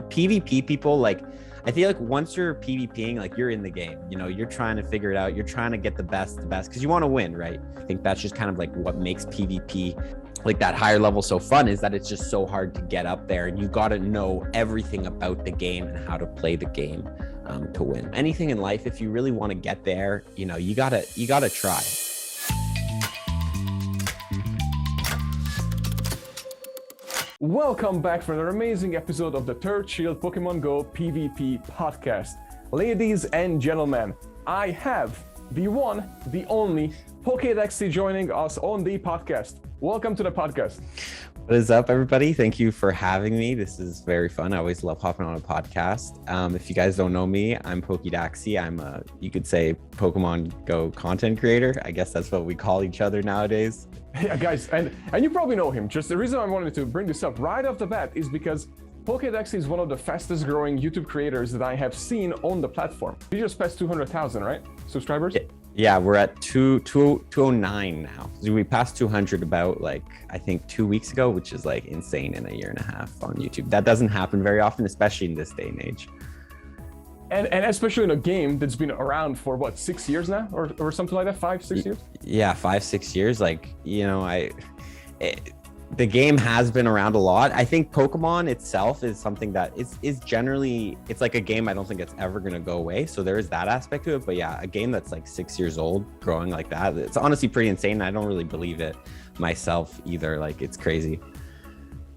PvP people, like, I feel like once you're PvPing, like you're in the game, you're trying to figure it out. You're trying to get the best, because you want to win, right? I think that's just kind of like what makes PvP, like that higher level, so fun, is that it's just so hard to get up there, and you got to know everything about the game and how to play the game to win. Anything in life, if you really want to get there, you gotta try. Welcome back for another amazing episode of the Third Shield Pokemon Go PvP podcast. Ladies and gentlemen, I have the one, the only Poké Daxi joining us on the podcast. Welcome to the podcast. What is up, everybody? Thank you for having me. This is very fun. I always love hopping on a podcast. If you guys don't know me, I'm Poké Daxi. I'm you could say Pokemon Go content creator. I guess that's what we call each other nowadays. Yeah, guys, and you probably know him. Just the reason I wanted to bring this up right off the bat is because Poké Daxi is one of the fastest growing YouTube creators that I have seen on the platform. You just passed 200,000, right? Subscribers? Yeah, we're at 209 now. So we passed 200 about, like, I think 2 weeks ago, which is like insane in a year and a half on YouTube. That doesn't happen very often, especially in this day and age. And especially in a game that's been around for what, 6 years now, or something like that, 5-6 years? Yeah, 5-6 years. Like, the game has been around a lot. I think Pokemon itself is something that is generally, it's like a game I don't think it's ever going to go away. So there is that aspect to it. But yeah, a game that's like 6 years old growing like that, it's honestly pretty insane. I don't really believe it myself either. Like, it's crazy.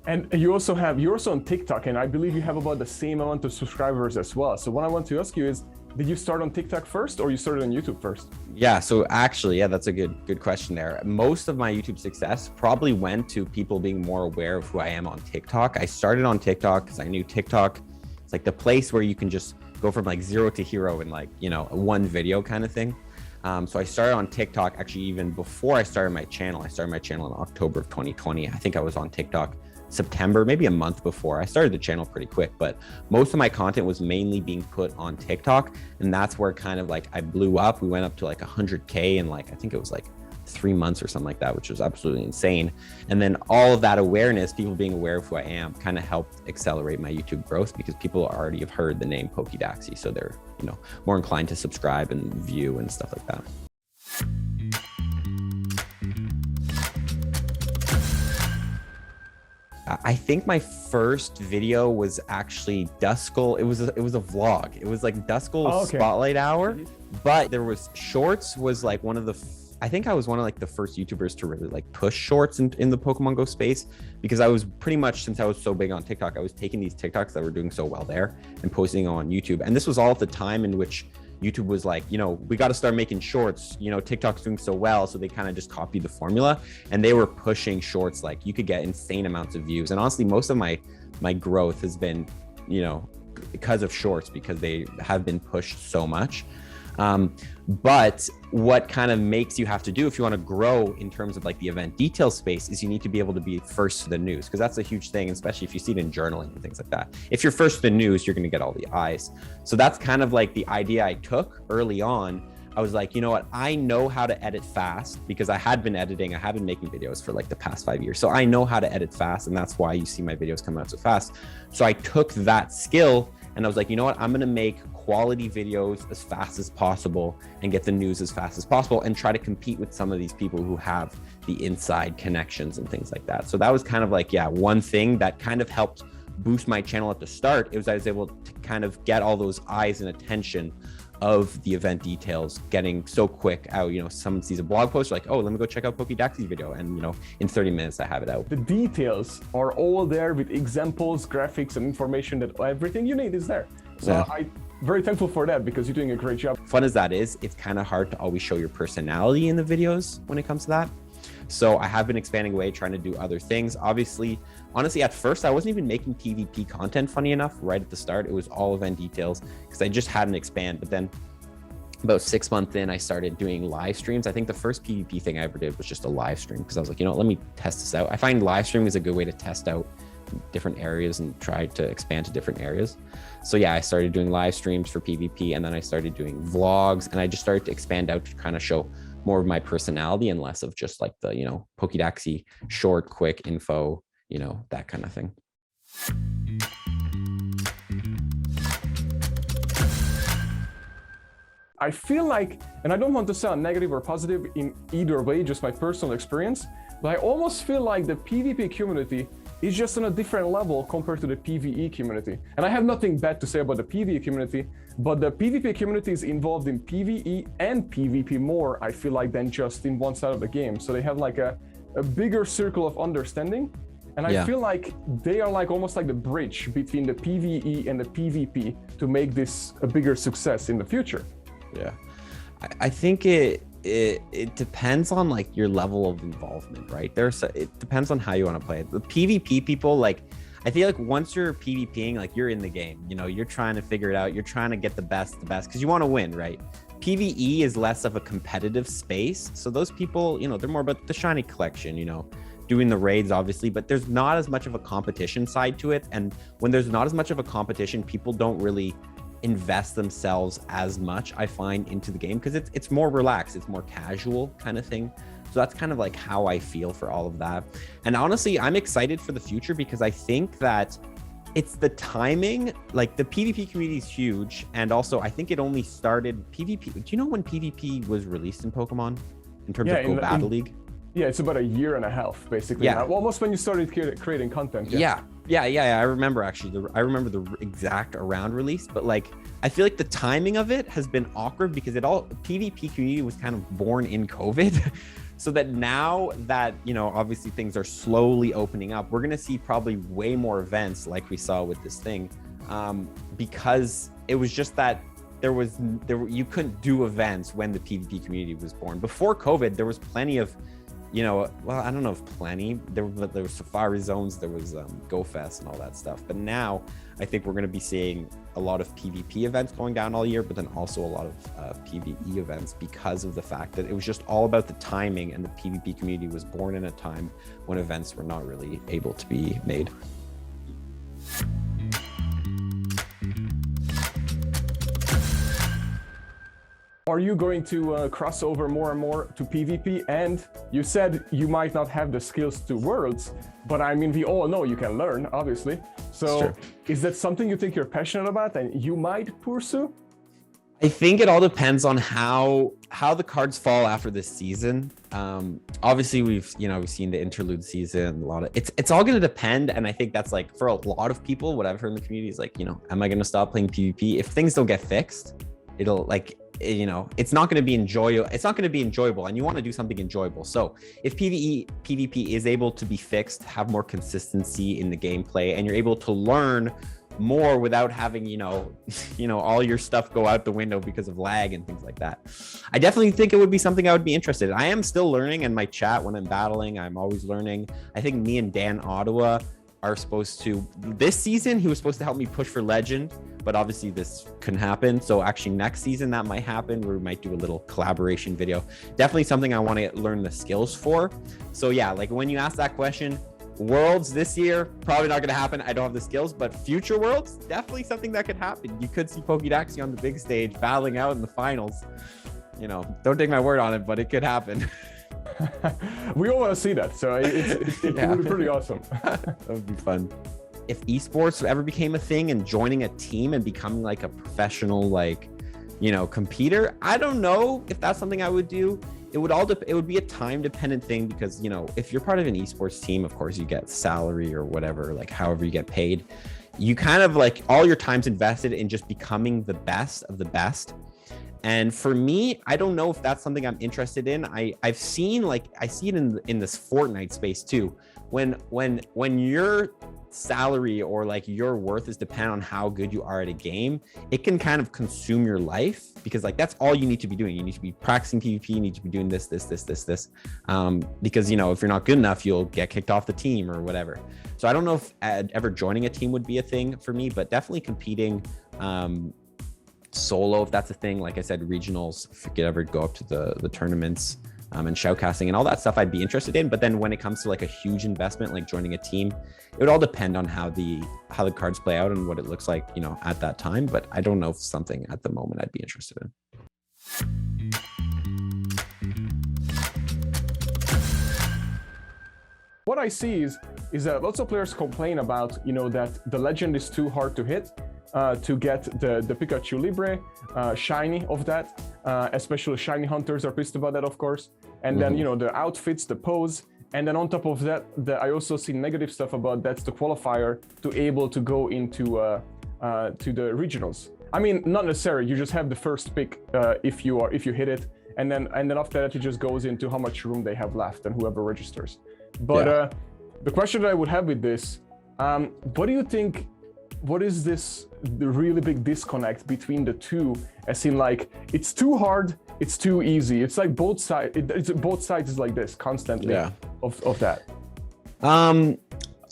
And you're also on TikTok, and I believe you have about the same amount of subscribers as well. So what I want to ask you is, did you start on TikTok first, or you started on YouTube first? Yeah, so actually, yeah, that's a good question there. Most of my YouTube success probably went to people being more aware of who I am on TikTok. I started on TikTok because I knew TikTok, it's like the place where you can just go from like zero to hero in like, one video kind of thing. So I started on TikTok actually even before I started my channel. I started my channel in October of 2020. I think I was on TikTok September, maybe a month before. I started the channel pretty quick, but most of my content was mainly being put on TikTok, and that's where kind of like I blew up. We went up to like 100K in like, I think it was like 3 months or something like that, which was absolutely insane. And then all of that awareness, people being aware of who I am, kind of helped accelerate my YouTube growth, because people already have heard the name Poké Daxi, so they're more inclined to subscribe and view and stuff like that. I think my first video was actually Duskull. It was a vlog. It was like Duskull Spotlight Hour, but there was shorts was like one of the, I think I was one of like the first YouTubers to really like push shorts in the Pokemon Go space, because I was pretty much, since I was so big on TikTok, I was taking these TikToks that were doing so well there and posting them on YouTube. And this was all at the time in which YouTube was like, we got to start making shorts, TikTok's doing so well. So they kind of just copied the formula, and they were pushing shorts. Like, you could get insane amounts of views. And honestly, most of my growth has been, because of shorts, because they have been pushed so much. But what kind of makes you have to do if you want to grow in terms of like the event detail space is you need to be able to be first to the news, because that's a huge thing, especially if you see it in journaling and things like that. If you're first to the news, you're going to get all the eyes. So that's kind of like the idea I took early on. I was like, you know what? I know how to edit fast, because I had been editing. I have been making videos for like the past 5 years. So I know how to edit fast, and that's why you see my videos come out so fast. So I took that skill and I was like, you know what? I'm going to make quality videos as fast as possible and get the news as fast as possible, and try to compete with some of these people who have the inside connections and things like that. So that was kind of like, yeah, one thing that kind of helped boost my channel at the start. It was I was able to kind of get all those eyes and attention of the event details getting so quick out. Someone sees a blog post, like, oh, let me go check out Poké Daxi's video, and in 30 minutes I have it out. The details are all there with examples, graphics, and information that everything you need is there. So yeah. I'm very thankful for that, because you're doing a great job. Fun as that is, it's kind of hard to always show your personality in the videos when it comes to that. So I have been expanding away, trying to do other things. Honestly, at first I wasn't even making PvP content, funny enough. Right at the start, it was all event details, because I just hadn't expanded. But then about 6 months in, I started doing live streams. I think the first PvP thing I ever did was just a live stream, because I was like, let me test this out. I find live streaming is a good way to test out different areas and try to expand to different areas. So yeah, I started doing live streams for PvP, and then I started doing vlogs, and I just started to expand out to kind of show more of my personality and less of just like the, Poké Daxi short, quick info, that kind of thing. I feel like, and I don't want to sound negative or positive in either way, just my personal experience, but I almost feel like the PvP community is just on a different level compared to the PvE community. And I have nothing bad to say about the PvE community, but the PvP community is involved in PvE and PvP more, I feel like, than just in one side of the game. So they have like a bigger circle of understanding. And I feel like they are like almost like the bridge between the PvE and the PvP to make this a bigger success in the future. Yeah, I think it depends on like your level of involvement, right? It depends on how you want to play it. The PvP people, like, I feel like once you're PvPing, like you're in the game, you know, you're trying to figure it out. You're trying to get the best because you want to win, right? PvE is less of a competitive space. So those people, you know, they're more about the shiny collection, you know, doing the raids, obviously, but there's not as much of a competition side to it. And when there's not as much of a competition, people don't really invest themselves as much, I find, into the game because it's more relaxed, it's more casual kind of thing. So that's kind of like how I feel for all of that. And honestly, I'm excited for the future because I think that it's the timing. Like the PvP community is huge, and also I think it only started PvP. Do you know when PvP was released in Pokemon in terms of Go Battle League? Yeah, it's about a year and a half, basically. Yeah, almost when you started creating content. Yeah. I remember actually. I remember the exact around release, but like I feel like the timing of it has been awkward because PvP community was kind of born in COVID. So that now that, you know, obviously things are slowly opening up, we're gonna see probably way more events like we saw with this thing, because it was just that you couldn't do events when the PvP community was born. Before COVID, there was plenty of, you know, well, I don't know if plenty. There were Safari Zones, there was Go Fest and all that stuff. But now I think we're going to be seeing a lot of PvP events going down all year, but then also a lot of PvE events because of the fact that it was just all about the timing, and the PvP community was born in a time when events were not really able to be made. Are you going to cross over more and more to PvP? And you said you might not have the skills to Worlds, but I mean, we all know you can learn, obviously. So is that something you think you're passionate about and you might pursue? I think it all depends on how the cards fall after this season. Obviously we've seen the interlude season, a lot of it's all going to depend. And I think that's like for a lot of people, what I've heard in the community is like, you know, am I going to stop playing PvP? If things don't get fixed, it'll like, you know, it's not going to be enjoyable, and you want to do something enjoyable. So if PvP is able to be fixed, have more consistency in the gameplay, and you're able to learn more without having, you know, all your stuff go out the window because of lag and things like that, I definitely think it would be something I would be interested in. I am still learning in my chat when I'm battling. I'm always learning. I think me and Dan Ottawa are supposed to, this season he was supposed to help me push for legend, but obviously this couldn't happen. So actually next season that might happen, where we might do a little collaboration video. Definitely something I want to learn the skills for. So yeah, like when you ask that question, Worlds this year, probably not going to happen. I don't have the skills, but future Worlds, definitely something that could happen. You could see Poké Daxi on the big stage battling out in the finals. You know, don't take my word on it, but it could happen. We all want to see that, so it would be pretty awesome. That would be fun. If esports ever became a thing and joining a team and becoming like a professional, like, you know, competitor, I don't know if that's something I would do. It would be a time dependent thing, because, you know, if you're part of an esports team, of course you get salary or whatever, like however you get paid. You kind of like all your time's invested in just becoming the best of the best. And for me, I don't know if that's something I'm interested in. I've seen, like, I see it in this Fortnite space too. When your salary or like your worth is dependent on how good you are at a game, it can kind of consume your life, because like that's all you need to be doing. You need to be practicing PvP, you need to be doing this. Because, you know, if you're not good enough, you'll get kicked off the team or whatever. So I don't know if ever joining a team would be a thing for me, but definitely competing solo, if that's a thing. Like I said, regionals, if you could ever go up to the tournaments and shoutcasting and all that stuff, I'd be interested in. But then when it comes to like a huge investment, like joining a team, it would all depend on how the cards play out and what it looks like, you know, at that time. But I don't know if it's something at the moment I'd be interested in. What I see is that lots of players complain about, you know, that the legend is too hard to hit. to get the Pikachu Libre shiny of that. Especially shiny hunters are pissed about that, of course. And then, you know, the outfits, the pose. And then on top of that, I also see negative stuff about that's the qualifier to able to go into to the regionals. I mean, not necessarily. You just have the first pick if you hit it, and then after that it just goes into how much room they have left and whoever registers. But the question that I would have with this, what do you think? What is the really big disconnect between the two? As in, like, it's too hard, it's too easy. It's like both sides. Both sides is like this constantly. Of that.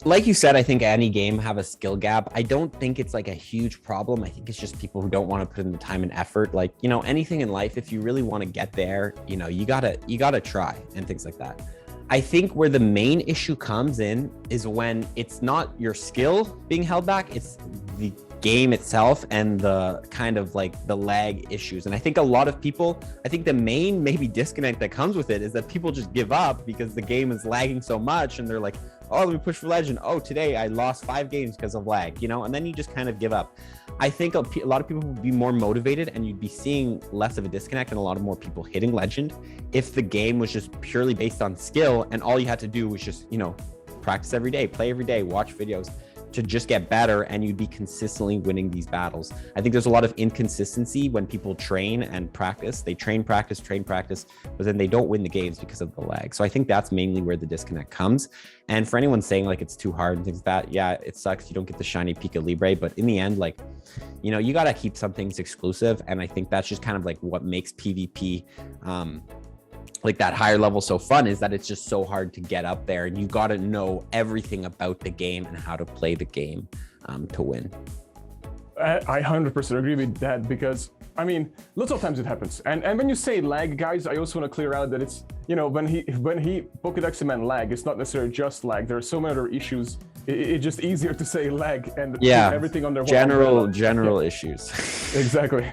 Like you said, I think any game have a skill gap. I don't think it's like a huge problem. I think it's just people who don't want to put in the time and effort. Like, you know, anything in life, if you really want to get there, you know, you gotta try and things like that. I think where the main issue comes in is when it's not your skill being held back, it's the game itself and the kind of like the lag issues. And I think a lot of people, I think the main maybe disconnect that comes with it is that people just give up because the game is lagging so much and they're like, oh, let me push for legend. Oh, today I lost 5 games because of lag, you know, and then you just kind of give up. I think a lot of people would be more motivated and you'd be seeing less of a disconnect and a lot of more people hitting legend if the game was just purely based on skill and all you had to do was just, you know, practice every day, play every day, watch videos to just get better, and you'd be consistently winning these battles. I think there's a lot of inconsistency when people train and practice. They train, practice, but then they don't win the games because of the lag. So I think that's mainly where the disconnect comes. And for anyone saying like it's too hard and things like that, yeah, it sucks. You don't get the shiny Pika Libre, but in the end, like, you know, you got to keep some things exclusive. And I think that's just kind of like what makes PvP, like that higher level so fun, is that it's just so hard to get up there and you got to know everything about the game and how to play the game to win. I 100% agree with that, because I mean, lots of times it happens. And when you say lag, guys, I also want to clear out that it's, you know, when Poké Daxi meant lag, it's not necessarily just lag. There are so many other issues. It's just easier to say lag and everything under one general issues. Exactly.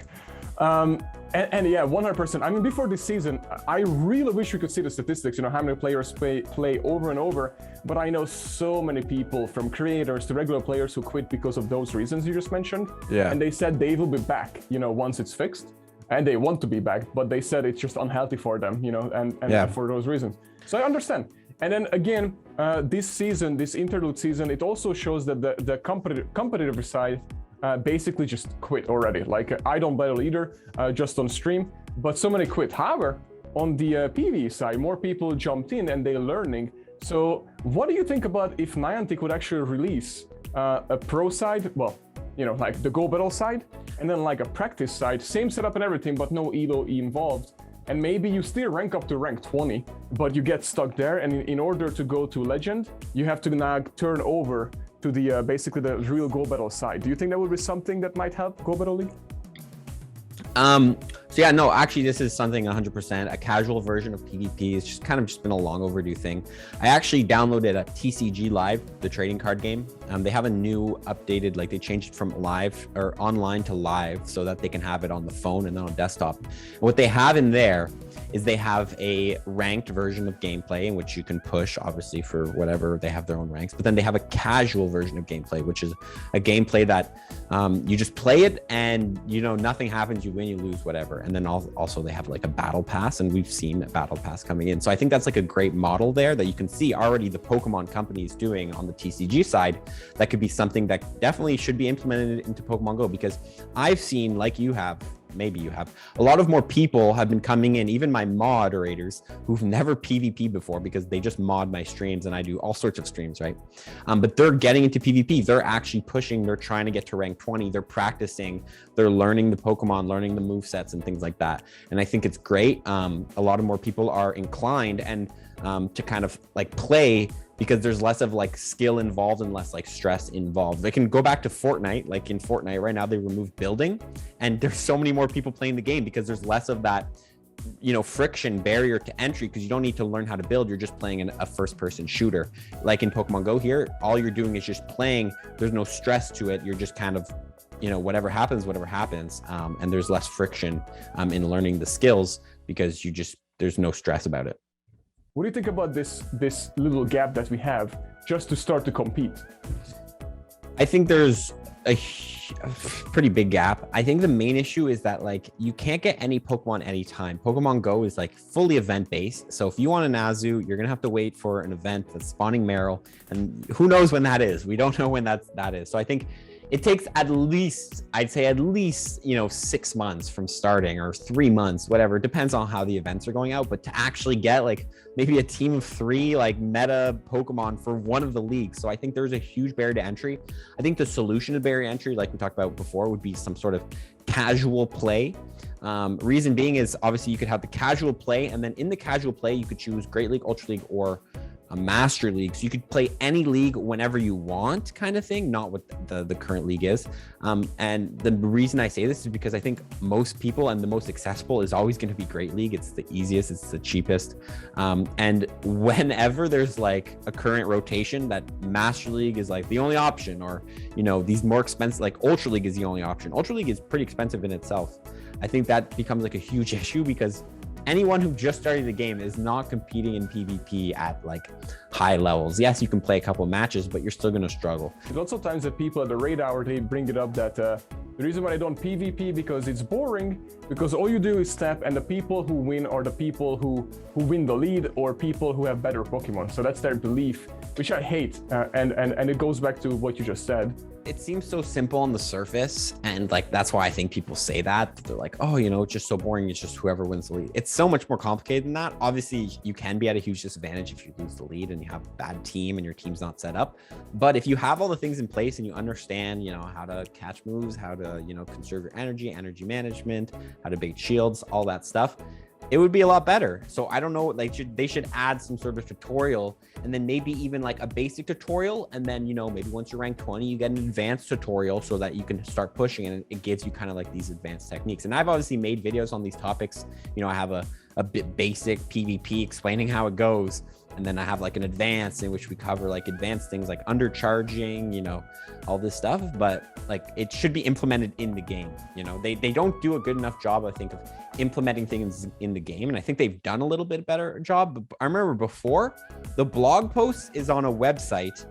And yeah, 100%. I mean, before this season, I really wish we could see the statistics, you know, how many players play over and over. But I know so many people, from creators to regular players, who quit because of those reasons you just mentioned. Yeah. And they said they will be back, you know, once it's fixed. And they want to be back, but they said it's just unhealthy for them, you know, and for those reasons. So I understand. And then again, this season, this interlude season, it also shows that the competitive side basically just quit already. Like, I don't battle either, just on stream, but so many quit. However, on the PvE side, more people jumped in and they're learning. So what do you think about if Niantic would actually release a pro side, well, you know, like the Go Battle side, and then like a practice side, same setup and everything, but no Elo involved. And maybe you still rank up to rank 20, but you get stuck there. And in order to go to Legend, you have to now turn over to the basically the real Go Battle side. Do you think that would be something that might help Go Battle League? So yeah, no, actually this is something 100%, a casual version of PvP. It's just kind of been a long overdue thing. I actually downloaded a TCG Live, the trading card game. They have a new updated, like they changed it from live or online to live so that they can have it on the phone and then on desktop. And what they have in there is they have a ranked version of gameplay in which you can push, obviously, for whatever, they have their own ranks, but then they have a casual version of gameplay, which is a gameplay that you just play it and, you know, nothing happens, you win, you lose, whatever. And then also they have like a battle pass, and we've seen a battle pass coming in. So I think that's like a great model there that you can see already the Pokemon Company is doing on the TCG side. That could be something that definitely should be implemented into Pokemon Go, because I've seen, like you have, maybe you have, a lot of more people have been coming in, even my moderators who've never PvP before, because they just mod my streams and I do all sorts of streams, right? But they're getting into PvP. They're actually pushing, they're trying to get to rank 20. They're practicing, they're learning the Pokemon, learning the movesets and things like that. And I think it's great. A lot of more people are inclined and to kind of like play, because there's less of like skill involved and less like stress involved. They can go back to Fortnite. Like in Fortnite right now, they removed building, and there's so many more people playing the game because there's less of that, you know, friction barrier to entry, because you don't need to learn how to build. You're just playing a first person shooter. Like in Pokemon Go here, all you're doing is just playing. There's no stress to it. You're just kind of, you know, whatever happens. And there's less friction in learning the skills, because there's no stress about it. What do you think about this little gap that we have just to start to compete? I think there's pretty big gap. I think the main issue is that like you can't get any Pokemon anytime. Pokemon Go is like fully event based. So if you want an Azu, you're gonna have to wait for an event that's spawning Meryl, and who knows when that is. We don't know when that is. So I think it takes at least, I'd say at least, you know, 6 months from starting, or 3 months, whatever. It depends on how the events are going out. But to actually get like maybe a team of 3 like meta Pokemon for one of the leagues. So I think there's a huge barrier to entry. I think the solution to barrier entry, like we talked about before, would be some sort of casual play. Reason being is obviously you could have the casual play, and then in the casual play, you could choose Great League, Ultra League, or a Master League. So you could play any league whenever you want, kind of thing, not what the current league is. And the reason I say this is because I think most people, and the most accessible is always going to be Great League. It's the easiest, it's the cheapest. And whenever there's like a current rotation that Master League is like the only option, or, you know, these more expensive, like Ultra League is the only option. Ultra League is pretty expensive in itself. I think that becomes like a huge issue, because anyone who just started the game is not competing in PvP at like high levels. Yes, you can play a couple of matches, but you're still going to struggle. Lots of times the people at the raid hour, they bring it up that the reason why I don't PvP because it's boring, because all you do is step, and the people who win are the people who win the lead, or people who have better Pokemon. So that's their belief, which I hate. And it goes back to what you just said. It seems so simple on the surface, and like that's why I think people say that. They're like, oh, you know, it's just so boring, it's just whoever wins the lead. It's so much more complicated than that. Obviously you can be at a huge disadvantage if you lose the lead and you have a bad team and your team's not set up. But if you have all the things in place and you understand, you know, how to catch moves, how to, you know, conserve your energy management, how to bait shields, all that stuff, it would be a lot better. So I don't know, like they should add some sort of tutorial, and then maybe even like a basic tutorial, and then, you know, maybe once you're ranked 20, you get an advanced tutorial so that you can start pushing, and it gives you kind of like these advanced techniques. And I've obviously made videos on these topics. You know, I have a bit basic PvP explaining how it goes, and then I have like an advanced in which we cover like advanced things like undercharging, you know, all this stuff. But like it should be implemented in the game. You know, they don't do a good enough job, I think, of implementing things in the game, and I think they've done a little bit better job. But I remember before, the blog post is on a website,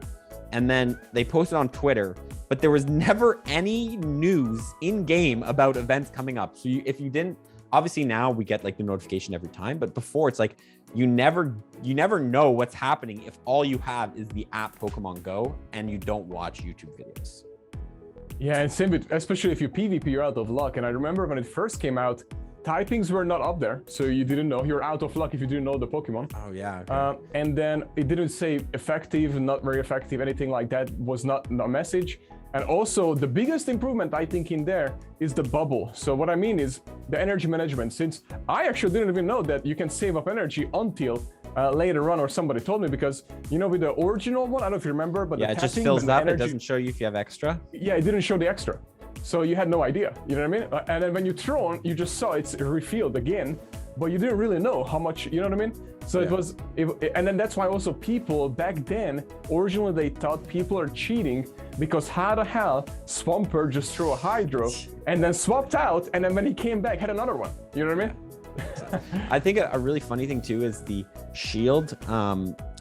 and then they post it on Twitter, but there was never any news in game about events coming up. So if you didn't, obviously now we get like the notification every time, but before it's like you never know what's happening if all you have is the app Pokemon Go and you don't watch YouTube videos. Yeah, and same with, especially if you PvP, you're out of luck. And I remember when it first came out, typings were not up there, so you didn't know. You're out of luck if you didn't know the Pokemon. Oh yeah. Okay. And then it didn't say effective, not very effective, anything like that was not a message. And also the biggest improvement I think in there is the bubble. So what I mean is the energy management, since I actually didn't even know that you can save up energy until later on, or somebody told me, because, you know, with the original one, I don't know if you remember, but yeah, it just fills up. It doesn't show you if you have extra. Yeah, it didn't show the extra. So you had no idea, you know what I mean? And then when you throw on, you just saw it's refilled again, but you didn't really know how much, you know what I mean? So yeah. And then that's why also people back then, originally they thought people are cheating, because how the hell Swampert just threw a Hydro and then swapped out, and then when he came back had another one, you know what I mean? I think a really funny thing too is the shield.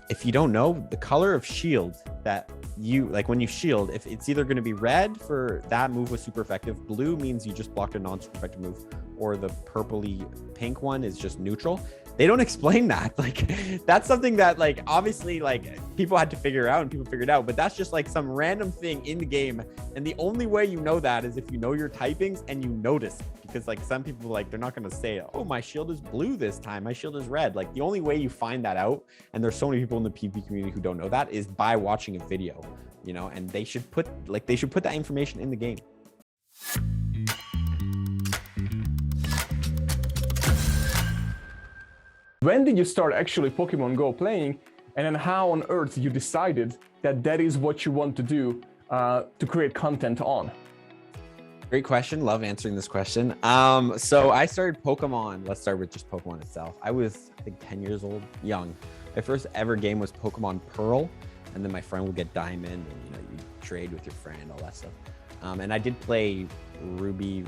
If you don't know, the color of shield that you like when you shield, if it's either going to be red for that move was super effective, blue means you just blocked a non-super effective move, or the purpley pink one is just neutral. They don't explain that. Like that's something that like obviously like people had to figure out, and people figured out, but that's just like some random thing in the game. And the only way you know that is if you know your typings and you notice it. Because like some people, like they're not going to say, oh, my shield is blue this time, my shield is red. Like the only way you find that out, and there's so many people in the PvP community who don't know that, is by watching a video, you know, and they should put that information in the game. When did you start actually Pokemon Go playing, and then how on earth you decided that that is what you want to do to create content on? Great question. Love answering this question. So I started Pokemon. Let's start with just Pokemon itself. I was, I think, 10 years old, young. My first ever game was Pokemon Pearl, and then my friend would get Diamond, and you know, you trade with your friend, all that stuff. And I did play Ruby.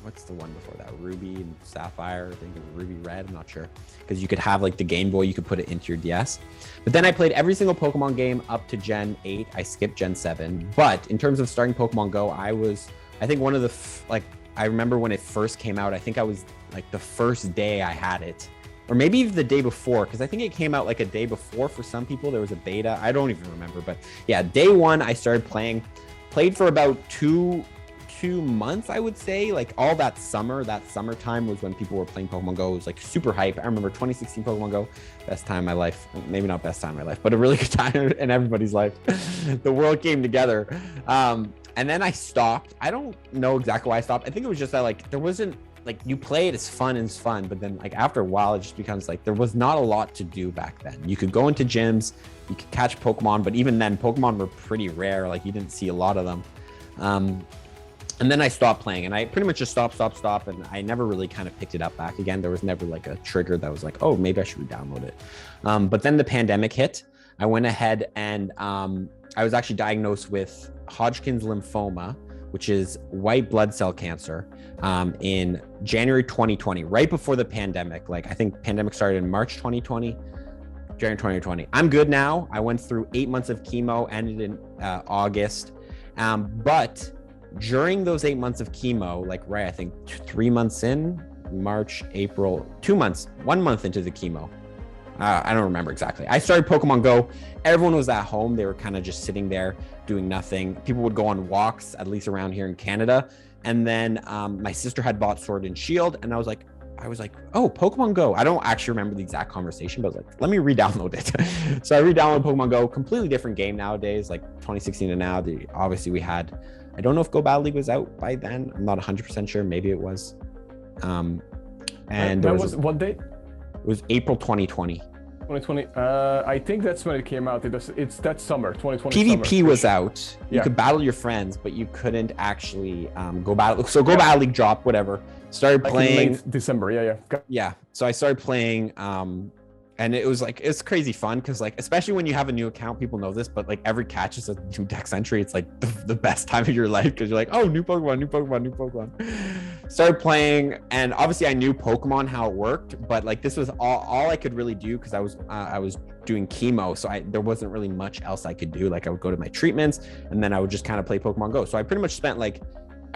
What's the one before that? Ruby and Sapphire, I think it was Ruby Red, I'm not sure. Because you could have like the Game Boy, you could put it into your DS. But then I played every single Pokemon game up to Gen 8. I skipped Gen 7. But in terms of starting Pokemon Go, I was I think one of the like I remember when it first came out. I think I was like the first day I had it, or maybe even the day before, because I think it came out like a day before for some people. There was a beta. I don't even remember, but yeah, day one I started playing. Played for about two months, I would say. Like all that summertime was when people were playing Pokemon Go. It was like super hype. I remember 2016 Pokemon Go, best time of my life. Maybe not best time of my life, but a really good time in everybody's life. The world came together. And then I stopped. I don't know exactly why I stopped. I think it was just that like there wasn't like you play it, it's fun, but then like after a while it just becomes like there was not a lot to do back then. You could go into gyms, you could catch Pokemon, but even then Pokemon were pretty rare. Like you didn't see a lot of them. And then I stopped playing, and I pretty much just stopped, and I never really kind of picked it up back again. There was never like a trigger that was like, oh, maybe I should re-download it. But then the pandemic hit. I went ahead and I was actually diagnosed with Hodgkin's lymphoma, which is white blood cell cancer, in January 2020, right before the pandemic. Like I think pandemic started in March 2020, January 2020. I'm good now. I went through 8 months of chemo, ended in August. But during those 8 months of chemo, like right, I think 3 months in, March, April, 2 months, 1 month into the chemo. I don't remember exactly. I started Pokemon Go. Everyone was at home. They were kind of just sitting there doing nothing. People would go on walks, at least around here in Canada. And then my sister had bought Sword and Shield, and I was like, oh, Pokemon Go. I don't actually remember the exact conversation, but I was like, let me re-download it. So I re-downloaded Pokemon Go. Completely different game nowadays, like 2016 to now. Obviously we had, I don't know if Go Battle League was out by then. I'm not 100% sure. Maybe it was. And that was what date? It was April 2020. 2020. I think that's when it came out. It's that summer, 2020. PvP summer. was out. You could battle your friends, but you couldn't actually go battle. So Go Battle League dropped, whatever. Started playing late December. Yeah. So I started playing, and it was like, it's crazy fun because like, especially when you have a new account, people know this, but like every catch is a new dex entry. It's like the best time of your life because you're like, oh, new Pokemon. Started playing, and obviously I knew Pokemon how it worked, but like this was all I could really do because I was doing chemo, so there wasn't really much else I could do. Like I would go to my treatments, and then I would just kind of play Pokemon Go. So I pretty much spent like,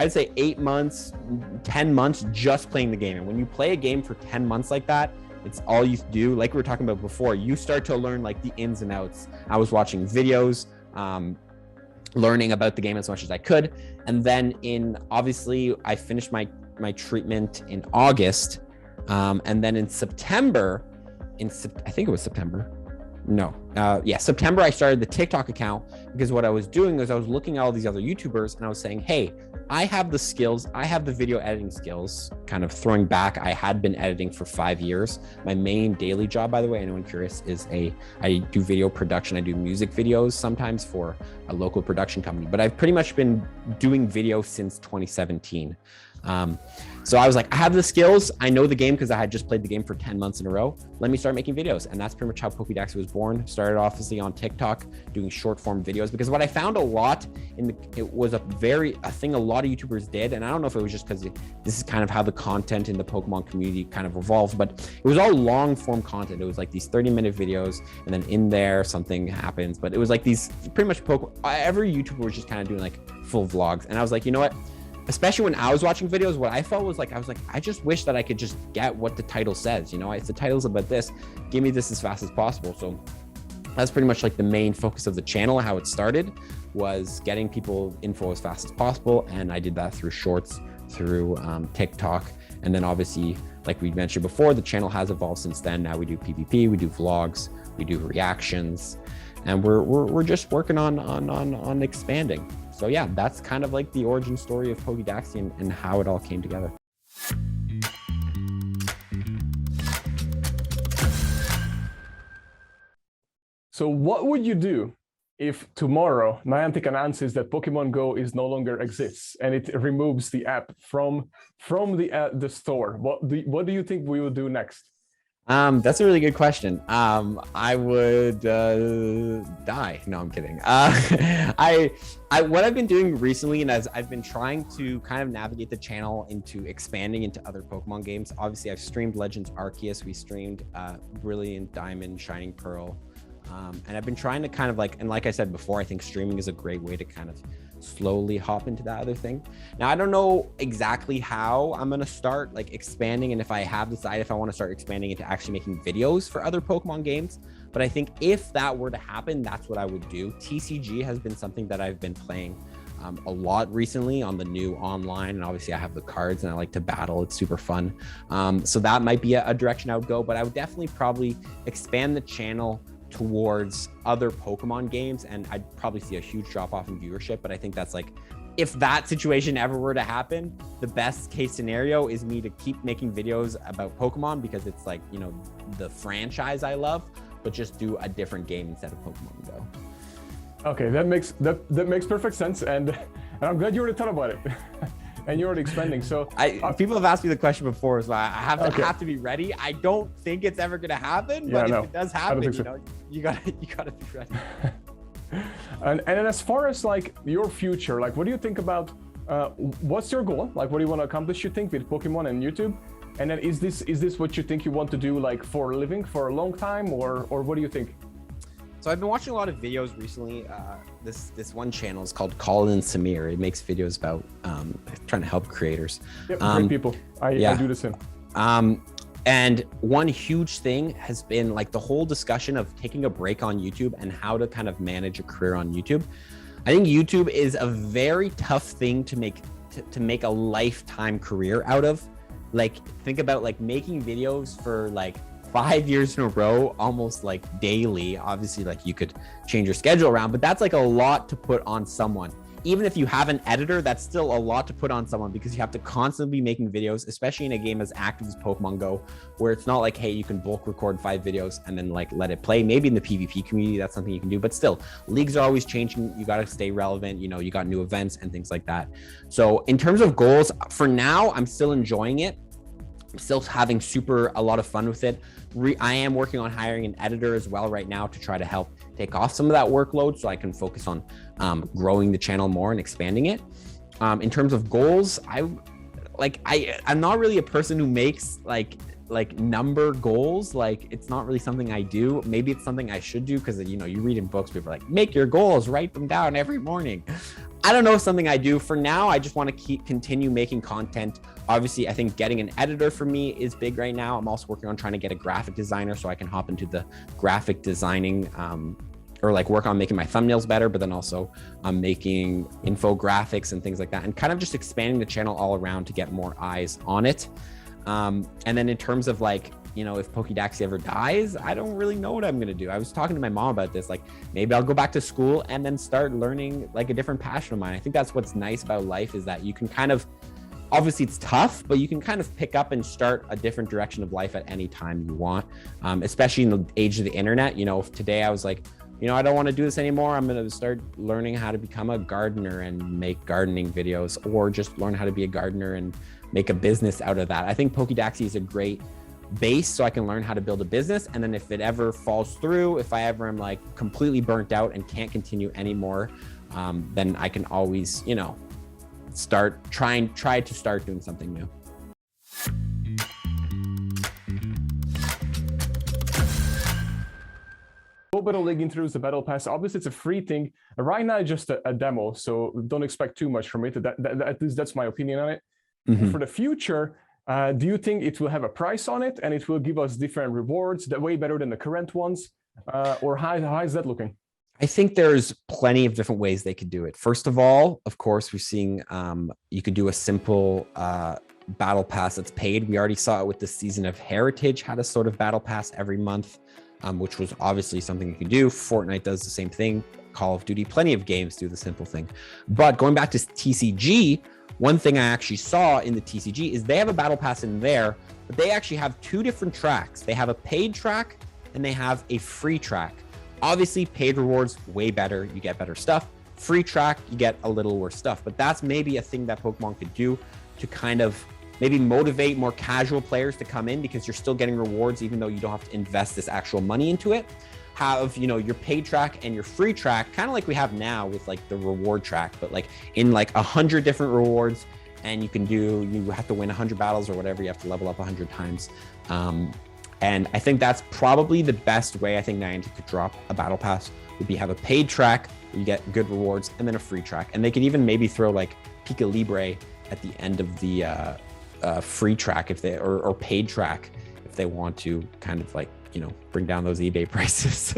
I'd say 8 months, 10 months just playing the game. And when you play a game for 10 months like that, it's all you do. Like we were talking about before, you start to learn like the ins and outs. I was watching videos, learning about the game as much as I could. And then obviously I finished my treatment in August. And then in September, I think it was September. September, I started the TikTok account because what I was doing is I was looking at all these other YouTubers and I was saying, hey, I have the skills. I have the video editing skills. Kind of throwing back, I had been editing for 5 years. My main daily job, by the way, anyone curious, is I do video production. I do music videos sometimes for a local production company, but I've pretty much been doing video since 2017. So I was like, I have the skills. I know the game because I had just played the game for 10 months in a row. Let me start making videos. And that's pretty much how Poké Daxi was born. Started obviously on TikTok doing short form videos because what I found a lot it was a thing a lot of YouTubers did. And I don't know if it was just because this is kind of how the content in the Pokemon community kind of evolved, but it was all long form content. It was like these 30-minute videos and then in there something happens, but it was like these pretty much every YouTuber was just kind of doing like full vlogs. And I was like, you know what? Especially when I was watching videos, what I felt was like, I just wish that I could just get what the title says, you know, if the title's about this, give me this as fast as possible. So that's pretty much like the main focus of the channel. How it started was getting people info as fast as possible. And I did that through shorts, through TikTok. And then obviously, like we mentioned before, the channel has evolved since then. Now we do PvP, we do vlogs, we do reactions, and we're just working on expanding. So yeah, that's kind of like the origin story of Poké Daxi and how it all came together. So what would you do if tomorrow Niantic announces that Pokemon Go no longer exists and it removes the app from the store? What do you think we will do next? That's a really good question. I would die. No, I'm kidding. What I've been doing recently, and as I've been trying to kind of navigate the channel into expanding into other Pokemon games. Obviously, I've streamed Legends Arceus. We streamed Brilliant Diamond, Shining Pearl. And I've been trying to kind of like I said before, I think streaming is a great way to kind of slowly hop into that other thing. Now, I don't know exactly how I'm going to start like expanding, and if I have decided if I want to start expanding into actually making videos for other Pokemon games. But I think if that were to happen, that's what I would do. TCG has been something that I've been playing a lot recently on the new online, and obviously I have the cards and I like to battle. It's super fun. So that might be a direction I would go, but I would definitely probably expand the channel towards other Pokemon games, and I'd probably see a huge drop off in viewership. But I think that's like, if that situation ever were to happen, the best case scenario is me to keep making videos about Pokemon, because it's like, you know, the franchise I love, but just do a different game instead of Pokemon Go. Okay, that makes perfect sense, and I'm glad you already thought about it, and you're already expanding. So people have asked me the question before, so I have to be ready. I don't think it's ever gonna happen, but if it does happen, you know, you gotta be ready. And then as far as like your future, like what do you think about? What's your goal? Like, what do you want to accomplish? You think with Pokemon and YouTube? And then is this what you think you want to do, like for a living, for a long time, or what do you think? So I've been watching a lot of videos recently. This one channel is called Colin Samir. It makes videos about trying to help creators. Yep, great people. I do the same. And one huge thing has been like the whole discussion of taking a break on YouTube and how to kind of manage a career on YouTube. I think YouTube is a very tough thing to make a lifetime career out of. Like, think about like making videos for like 5 years in a row, almost like daily. Obviously, like you could change your schedule around, but that's like a lot to put on someone. Even if you have an editor, that's still a lot to put on someone, because you have to constantly be making videos, especially in a game as active as Pokemon Go, where it's not like, hey, you can bulk record 5 videos and then like let it play. Maybe in the PvP community, that's something you can do, but still, leagues are always changing. You got to stay relevant. You know, you got new events and things like that. So in terms of goals, for now, I'm still enjoying it. I'm still having a lot of fun with it. I am working on hiring an editor as well right now to try to help take off some of that workload so I can focus on growing the channel more and expanding it. In terms of goals, I'm not really a person who makes like number goals. Like, it's not really something I do. Maybe it's something I should do, because you know, you read in books, people are like, make your goals, write them down every morning. I don't know, something I do. For now, I just want to continue making content. Obviously, I think getting an editor for me is big right now. I'm also working on trying to get a graphic designer so I can hop into the graphic designing, or like work on making my thumbnails better, but then also making infographics and things like that, and kind of just expanding the channel all around to get more eyes on it. And then in terms of like, you know, if Poké Daxi ever dies, I don't really know what I'm going to do. I was talking to my mom about this, like maybe I'll go back to school and then start learning like a different passion of mine. I think that's what's nice about life, is that you can kind of, obviously it's tough, but you can kind of pick up and start a different direction of life at any time you want, especially in the age of the internet. You know, if today I was like, you know, I don't want to do this anymore, I'm going to start learning how to become a gardener and make gardening videos, or just learn how to be a gardener and make a business out of that. I think Poké Daxi is a great base so I can learn how to build a business. And then if it ever falls through, if I ever am like completely burnt out and can't continue anymore, then I can always, you know, try to start doing something new. A little bit of league introduce the battle pass. Obviously, it's a free thing. Right now, it's just a demo, so don't expect too much from it. At least that's my opinion on it. Mm-hmm. For the future, do you think it will have a price on it and it will give us different rewards, that way better than the current ones? Or how is that looking? I think there's plenty of different ways they could do it. First of all, of course, we're seeing you could do a simple battle pass that's paid. We already saw it with the Season of Heritage, had a sort of battle pass every month, which was obviously something you can do. Fortnite does the same thing. Call of Duty, plenty of games do the simple thing. But going back to TCG, one thing I actually saw in the TCG is they have a battle pass in there, but they actually have 2 different tracks. They have a paid track and they have a free track. Obviously, paid rewards, way better. You get better stuff. Free track, you get a little worse stuff. But that's maybe a thing that Pokemon could do to kind of maybe motivate more casual players to come in, because you're still getting rewards even though you don't have to invest this actual money into it. Have, you know, your paid track and your free track, kind of like we have now with like the reward track, but like in like 100 different rewards, and you have to win 100 battles or whatever, you have to level up 100 times. And I think that's probably the best way I think Niantic could drop a battle pass would be have a paid track where you get good rewards and then a free track. And they could even maybe throw like Pika Libre at the end of the free track if they or paid track if they want to kind of like, you know, bring down those eBay prices.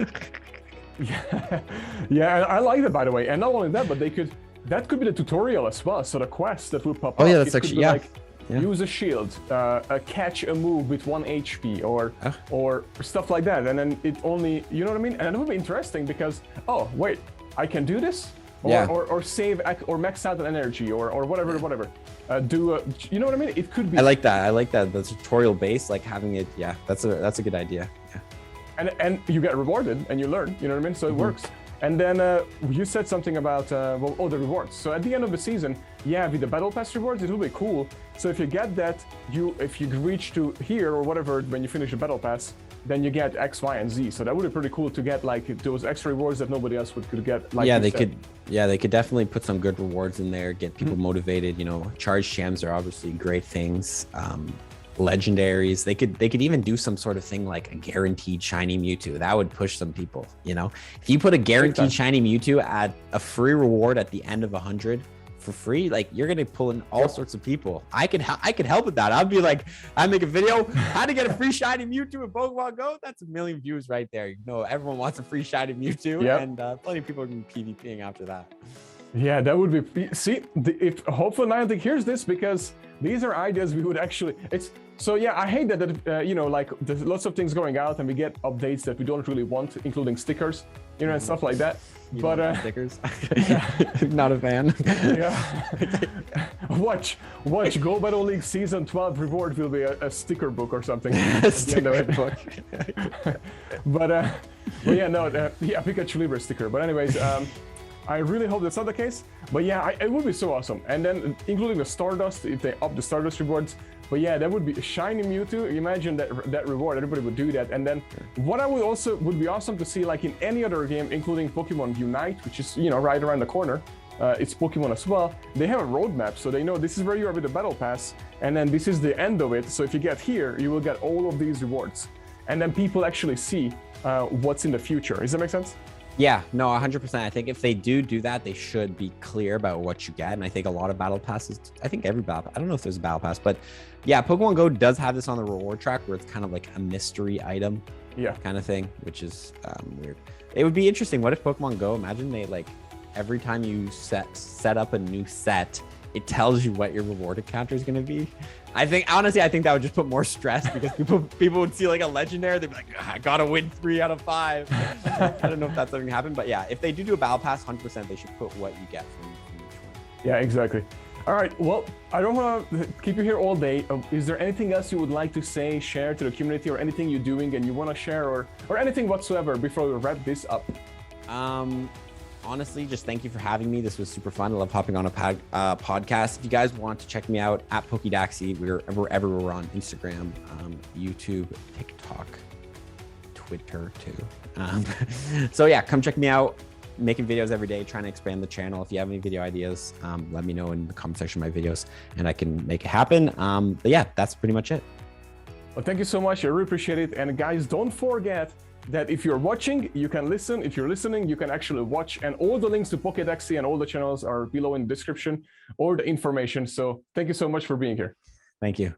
Yeah, I like that, by the way. And not only that, but that could be the tutorial as well. So the quest that will pop up. Oh yeah, that's actually, yeah. Like, use a shield, catch a move with 1 HP or stuff like that. And then it only, you know what I mean? And it would be interesting because, oh, wait, I can do this? Or save or max out an energy or whatever. You know what I mean? It could be. I like that. The tutorial base, like having it. Yeah, that's a good idea. Yeah. And you get rewarded and you learn. You know what I mean? So it works. And then you said something about the rewards. So at the end of the season, yeah, with the battle pass rewards, it will be cool. So if you get that, if you reach to here or whatever when you finish the battle pass, then you get X, Y, and Z. So that would be pretty cool to get like those extra rewards that nobody else could get. Like they could definitely put some good rewards in there, get people motivated. You know, charge gems are obviously great things. Legendaries, they could even do some sort of thing like a guaranteed shiny Mewtwo. That would push some people. You know, if you put a guaranteed shiny Mewtwo at a free reward at the end of 100 for free, like you're gonna pull in all sorts of people. I could help with that. I'd be like, I make a video how to get a free shiny Mewtwo in Pokemon Go. That's 1 million views right there. You know, everyone wants a free shiny Mewtwo, and plenty of people are gonna be PvPing after that. Yeah, that would be. See, if hopefully Niantic hears this, because these are ideas we would actually. So yeah, I hate that you know, like there's lots of things going out and we get updates that we don't really want, including stickers, you know, and stuff like that. But stickers, not a fan. Yeah. Watch Go Battle League Season 12 reward will be a sticker book or something. A sticker book. But yeah, no, yeah, Pikachu Libre sticker. But anyways, I really hope that's not the case. But yeah, it would be so awesome. And then including the Stardust, if they up the Stardust rewards. But yeah, that would be a shiny Mewtwo. Imagine that reward, everybody would do that. And then what I would be awesome to see, like in any other game, including Pokemon Unite, which is, you know, right around the corner. It's Pokemon as well. They have a roadmap, so they know this is where you are with the Battle Pass, and then this is the end of it. So if you get here, you will get all of these rewards. And then people actually see what's in the future. Does that make sense? Yeah, no, 100%. I think if they do that, they should be clear about what you get. And I think a lot of battle passes, I think every battle, I don't know if there's a battle pass, but yeah, Pokemon Go does have this on the reward track where it's kind of like a mystery item kind of thing, which is weird. It would be interesting. What if Pokemon Go, imagine they like, every time you set up a new set, it tells you what your reward encounter is going to be. Honestly, I think that would just put more stress because people would see like a legendary, they'd be like, I gotta win 3 out of 5. I don't know if that's something to happen, but yeah, if they do a battle pass, 100% they should put what you get from each one. Yeah, exactly. All right, well, I don't want to keep you here all day. Is there anything else you would like to say, share to the community, or anything you're doing and you want to share, or anything whatsoever before we wrap this up? Honestly, just thank you for having me. This was super fun. I love hopping on a podcast. If you guys want to check me out at Poké Daxi, we're everywhere. We're on Instagram, YouTube, TikTok, Twitter too. So yeah, come check me out. Making videos every day, trying to expand the channel. If you have any video ideas, let me know in the comment section of my videos and I can make it happen. But yeah, that's pretty much it. Well, thank you so much. I really appreciate it. And guys, don't forget that if you're watching, you can listen. If you're listening, you can actually watch. And all the links to Poké Daxi and all the channels are below in the description or the information. So thank you so much for being here. Thank you.